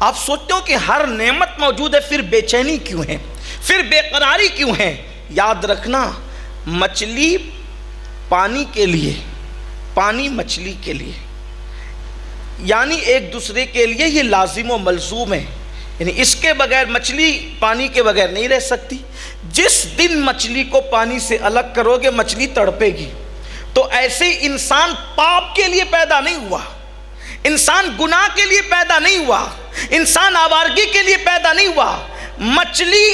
آپ سوچتے ہو کہ ہر نعمت موجود ہے، پھر بے چینی کیوں ہے، پھر بے قراری کیوں ہے؟ یاد رکھنا، مچھلی پانی کے لیے، پانی مچھلی کے لیے، یعنی ایک دوسرے کے لیے یہ لازم و ملزوم ہے، یعنی اس کے بغیر مچھلی پانی کے بغیر نہیں رہ سکتی۔ جس دن مچھلی کو پانی سے الگ کرو گے مچھلی تڑپے گی۔ تو ایسے انسان پاپ کے لیے پیدا نہیں ہوا، انسان گناہ کے لیے پیدا نہیں ہوا، انسان آوارگی کے لیے پیدا نہیں ہوا، مچھلی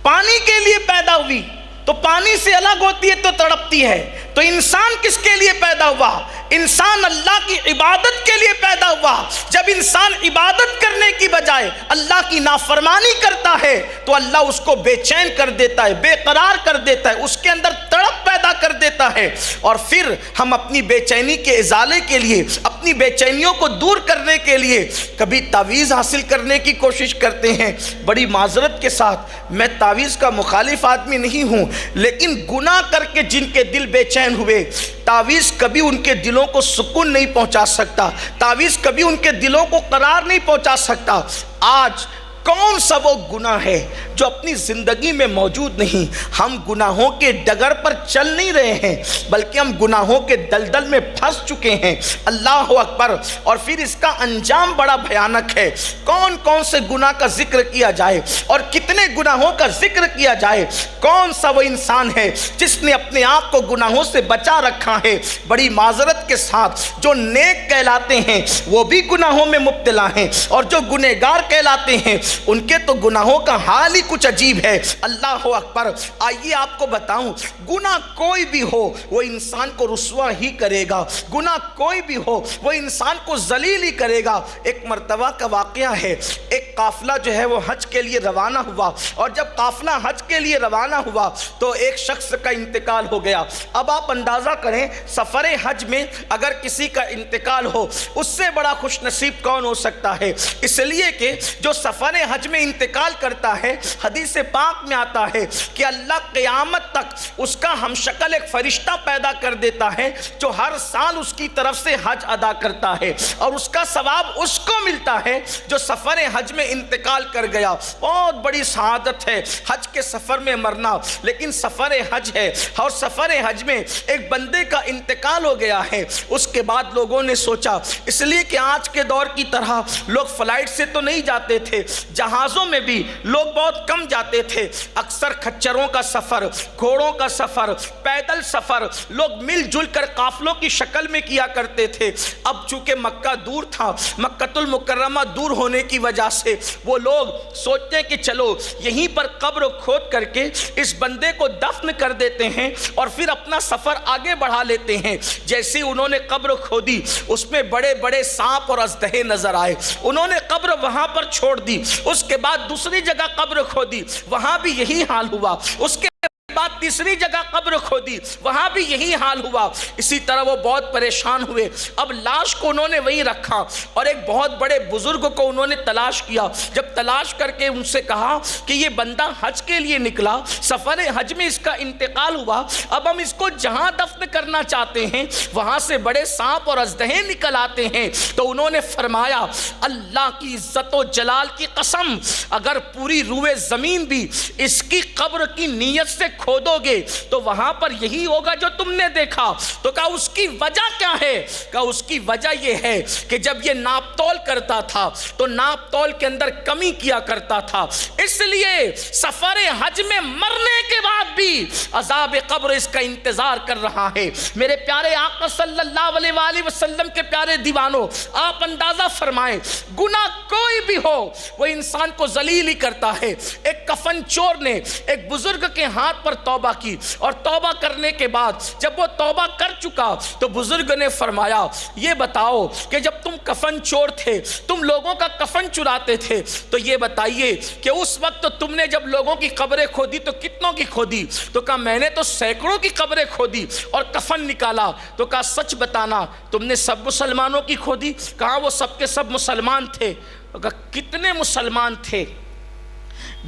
پانی کے لیے پیدا ہوئی، تو پانی سے الگ ہوتی ہے تو تڑپتی ہے۔ تو انسان کس کے لیے پیدا ہوا؟ انسان اللہ کی عبادت کے لیے پیدا ہوا۔ جب انسان عبادت کرنے کی بجائے اللہ کی نافرمانی کرتا ہے تو اللہ اس کو بے چین کر دیتا ہے، بے قرار کر دیتا ہے، اس کے اندر تڑپ پیدا کر دیتا ہے، اور پھر ہم اپنی بے چینی کے ازالے کے لیے، اپنی بے چینیوں کو دور کرنے کے لیے کبھی تعویذ حاصل کرنے کی کوشش کرتے ہیں۔ بڑی معذرت کے ساتھ، میں تعویذ کا مخالف آدمی نہیں ہوں، لیکن گناہ کر کے جن کے دل بے چین ہوئے، تعویذ کبھی ان کے دلوں کو سکون نہیں پہنچا سکتا، تعویذ کبھی ان کے دلوں کو قرار نہیں پہنچا سکتا۔ آج کون سا وہ گناہ ہے جو اپنی زندگی میں موجود نہیں؟ ہم گناہوں کے ڈگر پر چل نہیں رہے ہیں، بلکہ ہم گناہوں کے دلدل میں پھنس چکے ہیں۔ اللہ اکبر! اور پھر اس کا انجام بڑا بھیانک ہے۔ کون کون سے گناہ کا ذکر کیا جائے اور کتنے گناہوں کا ذکر کیا جائے؟ کون سا وہ انسان ہے جس نے اپنے آپ کو گناہوں سے بچا رکھا ہے؟ بڑی معذرت کے ساتھ، جو نیک کہلاتے ہیں وہ بھی گناہوں میں مبتلا ہیں، اور جو گنہگار کہلاتے ہیں ان کے تو گناہوں کا حال ہی کچھ عجیب ہے۔ اللہ اکبر! آئیے آپ کو بتاؤں، گناہ کوئی بھی ہو وہ انسان کو رسوا ہی کرے گا، گناہ کوئی بھی ہو وہ انسان کو ذلیل ہی کرے گا۔ ایک مرتبہ کا واقعہ ہے، ایک قافلہ جو ہے وہ حج کے لیے روانہ ہوا، اور جب قافلہ حج کے لیے روانہ ہوا تو ایک شخص کا انتقال ہو گیا۔ اب آپ اندازہ کریں، سفر حج میں اگر کسی کا انتقال ہو، اس سے بڑا خوش نصیب کون ہو سکتا ہے؟ اس لیے کہ جو سفر حج میں انتقال کرتا ہے، حدیث پاک میں آتا ہے کہ اللہ قیامت تک اس کا ہم شکل ایک فرشتہ پیدا کر دیتا ہے جو ہر سال اس کی طرف سے حج ادا کرتا ہے، اور اس کا ثواب اس کو ملتا ہے جو سفر حج میں انتقال کر گیا۔ بہت بڑی سعادت ہے حج کے سفر میں مرنا، لیکن سفر حج ہے، اور سفر حج میں ایک بندے کا انتقال ہو گیا ہے۔ اس کے بعد لوگوں نے سوچا، اس لیے کہ آج کے دور کی طرح لوگ فلائٹ سے تو نہیں جاتے تھے، جہازوں میں بھی لوگ بہت کم جاتے تھے، اکثر کھچروں کا سفر، گھوڑوں کا سفر، پیدل سفر لوگ مل جل کر قافلوں کی شکل میں کیا کرتے تھے۔ اب چونکہ مکہ دور تھا، مکہ المکرمہ دور ہونے کی وجہ سے وہ لوگ سوچتے ہیں کہ چلو یہیں پر قبر کھود کر کے اس بندے کو دفن کر دیتے ہیں اور پھر اپنا سفر آگے بڑھا لیتے ہیں۔ جیسے انہوں نے قبر کھودی، اس میں بڑے بڑے سانپ اور اژدہے نظر آئے، انہوں نے قبر وہاں پر چھوڑ دی۔ اس کے بعد دوسری جگہ قبر کھودی، وہاں بھی یہی حال ہوا۔ اس کے بعد تیسری جگہ قبر کھودی، وہاں بھی یہی حال ہوا۔ اسی طرح وہ بہت پریشان ہوئے۔ اب لاش کو انہوں نے وہیں رکھا، اور ایک بہت بڑے بزرگ کو انہوں نے تلاش کیا۔ جب تلاش کر کے ان سے کہا کہ یہ بندہ حج کے لیے نکلا، سفر حج میں اس کا انتقال ہوا، اب ہم اس کو جہاں دفن کرنا چاہتے ہیں وہاں سے بڑے سانپ اور اژدہے نکل آتے ہیں، تو انہوں نے فرمایا، اللہ کی عزت و جلال کی قسم، اگر پوری روئے زمین بھی اس کی قبر کی نیت سے کھودو گے تو وہاں پر یہی ہوگا جو تم نے دیکھا۔ تو کہا اس کی وجہ کیا ہے؟ کہا اس کی وجہ یہ ہے کہ جب یہ ناپ تول کرتا تھا تو ناپ تول کے اندر کمی کیا کرتا تھا، اس لیے سفر حج میں مرنے کے بعد بھی عذاب قبر اس کا انتظار کر رہا ہے۔ میرے پیارے آقا صلی اللہ علیہ وآلہ وسلم کے پیارے دیوانوں، آپ اندازہ فرمائیں، گناہ کوئی بھی ہو وہ انسان کو ذلیل ہی کرتا ہے۔ ایک کفن چور نے ایک بزرگ کے ہاتھ پر توبہ کی، اور توبہ کرنے کے بعد جب وہ توبہ کر چکا تو بزرگ نے فرمایا، یہ بتاؤ کہ جب تم کفن چور تھے، تم لوگوں کا کفن چراتے تھے، تو یہ بتائیے کہ اس وقت تم نے جب لوگوں کی قبریں کھودی تو کتنوں کی کھودی؟ تو کہا میں نے تو سینکڑوں کی قبریں کھودی اور کفن نکالا۔ تو کہا سچ بتانا، تم نے سب مسلمانوں کی کھودی؟ کہا وہ سب کے سب مسلمان تھے۔ تو کہا کتنے مسلمان تھے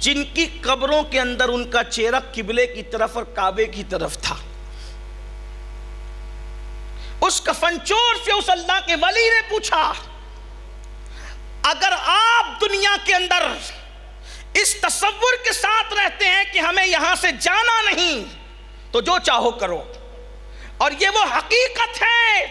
جن کی قبروں کے اندر ان کا چہرہ قبلے کی طرف اور کعبے کی طرف تھا؟ اس کفن چور سے اس اللہ کے ولی نے پوچھا، اگر آپ دنیا کے اندر اس تصور کے ساتھ رہتے ہیں کہ ہمیں یہاں سے جانا نہیں، تو جو چاہو کرو، اور یہ وہ حقیقت ہے